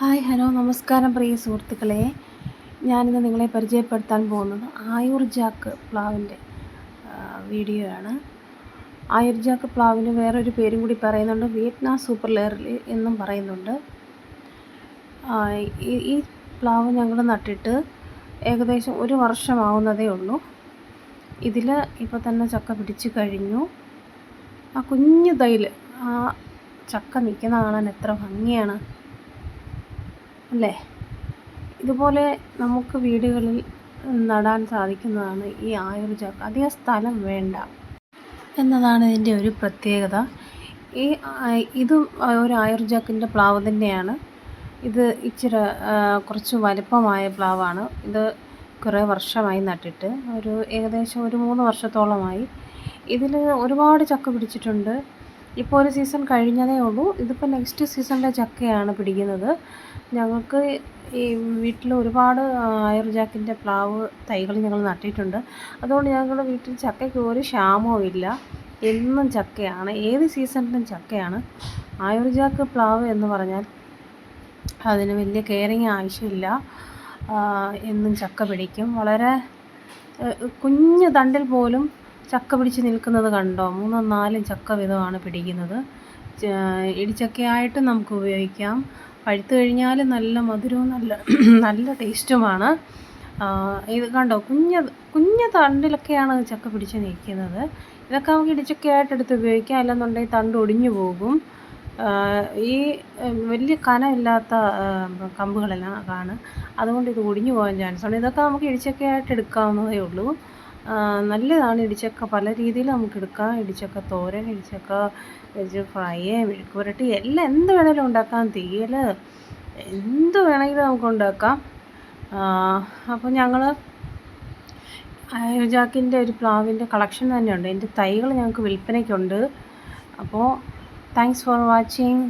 Hi hello നമസ്കാരം പ്രിയ സുഹൃത്തുക്കളെ. ഞാനിന്ന് നിങ്ങളെ പരിചയപ്പെടുത്താൻ പോകുന്നത് ആയുർജാക്ക് പ്ലാവിൻ്റെ വീഡിയോ ആണ്. ആയുർജാക്ക് പ്ലാവിന് വേറൊരു പേരും കൂടി പറയുന്നുണ്ട്, വിയറ്റ്നാം സൂപ്പർ ലെയർലി എന്നും പറയുന്നുണ്ട്. ഈ പ്ലാവ് ഞങ്ങൾ നട്ടിട്ട് ഏകദേശം 1 വർഷമാവുന്നതേ ഉള്ളൂ. ഇതിൽ ഇപ്പോൾ തന്നെ ചക്ക പിടിച്ചു കഴിഞ്ഞു. ആ കുഞ്ഞു തൈയിൽ ആ ചക്ക നിൽക്കുന്ന കാണാൻ എത്ര ഭംഗിയാണ് അല്ലേ. ഇതുപോലെ നമുക്ക് വീടുകളിൽ നടാൻ സാധിക്കുന്നതാണ് ഈ ആയുർജാക്ക്. അധികം സ്ഥലം വേണ്ട എന്നതാണ് ഇതിൻ്റെ ഒരു പ്രത്യേകത. ഇതും ഒരു ആയുർജാക്കിൻ്റെ പ്ലാവ് തന്നെയാണ്. ഇത് ഇച്ചിരി കുറച്ച് വലിപ്പമായ പ്ലാവാണ്. ഇത് കുറേ വർഷമായി നട്ടിട്ട്, ഏകദേശം 3 വർഷത്തോളമായി. ഇതിൽ ഒരുപാട് ചക്ക പിടിച്ചിട്ടുണ്ട്. ഇപ്പോൾ ഒരു സീസൺ കഴിഞ്ഞതേ ഉള്ളൂ. ഇതിപ്പോൾ നെക്സ്റ്റ് സീസണിലെ ചക്കയാണ് പിടിക്കുന്നത്. ഞങ്ങൾക്ക് ഈ വീട്ടിൽ ഒരുപാട് ആയുർജാക്കിൻ്റെ പ്ലാവ് തൈകൾ ഞങ്ങൾ നട്ടിട്ടുണ്ട്. അതുകൊണ്ട് ഞങ്ങളുടെ വീട്ടിൽ ചക്കയ്ക്ക് ഒരു ക്ഷാമവും ഇല്ല. എന്നും ചക്കയാണ്, ഏത് സീസണിലും ചക്കയാണ്. ആയുർജാക്ക് പ്ലാവ് എന്ന് പറഞ്ഞാൽ അതിന് വലിയ കെയറിങ് ആവശ്യമില്ല. എന്നും ചക്ക പിടിക്കും. വളരെ കുഞ്ഞു തണ്ടിൽ പോലും ചക്ക പിടിച്ച് നിൽക്കുന്നത് കണ്ടോ. 3 4 ചക്ക വീതമാണ് പിടിക്കുന്നത്. ഇടിച്ചക്കയായിട്ട് നമുക്ക് ഉപയോഗിക്കാം. പഴുത്ത് കഴിഞ്ഞാൽ നല്ല മധുരവും നല്ല ടേസ്റ്റുമാണ്. ഇത് കണ്ടോ, കുഞ്ഞു തണ്ടിലൊക്കെയാണ് ചക്ക പിടിച്ച് നിൽക്കുന്നത്. ഇതൊക്കെ നമുക്ക് ഇടിച്ചക്കയായിട്ട് എടുത്ത് ഉപയോഗിക്കാം. അല്ലെന്നുണ്ടെങ്കിൽ തണ്ട് ഒടിഞ്ഞു പോകും. ഈ വലിയ കനമില്ലാത്ത കമ്പുകളെല്ലാം ആണ്, അതുകൊണ്ട് ഇത് ഒടിഞ്ഞു പോകാൻ ചാൻസ് ഉണ്ട്. ഇതൊക്കെ നമുക്ക് ഇടിച്ചക്കയായിട്ട് എടുക്കാവുന്നതേ ഉള്ളൂ. നല്ലതാണ് ഇടിച്ചക്ക. പല രീതിയിൽ നമുക്ക് എടുക്കാം. ഇടിച്ചക്ക തോരൻ, ഇടിച്ചക്ക വെച്ച് ഫ്രൈ, മെഴുക്ക് പുരട്ടി, എല്ലാം എന്ത് വേണമെങ്കിലും ഉണ്ടാക്കാം. തീയൽ, എന്ത് വേണമെങ്കിലും നമുക്ക് ഉണ്ടാക്കാം. അപ്പോൾ ഞങ്ങൾ ആയുർജാക്കിൻ്റെ ഒരു പ്ലാവിൻ്റെ കളക്ഷൻ തന്നെയുണ്ട്. എൻ്റെ തൈകൾ ഞങ്ങൾക്ക് വിൽപ്പനയ്ക്കുണ്ട്. അപ്പോൾ താങ്ക്സ് ഫോർ വാച്ചിങ്.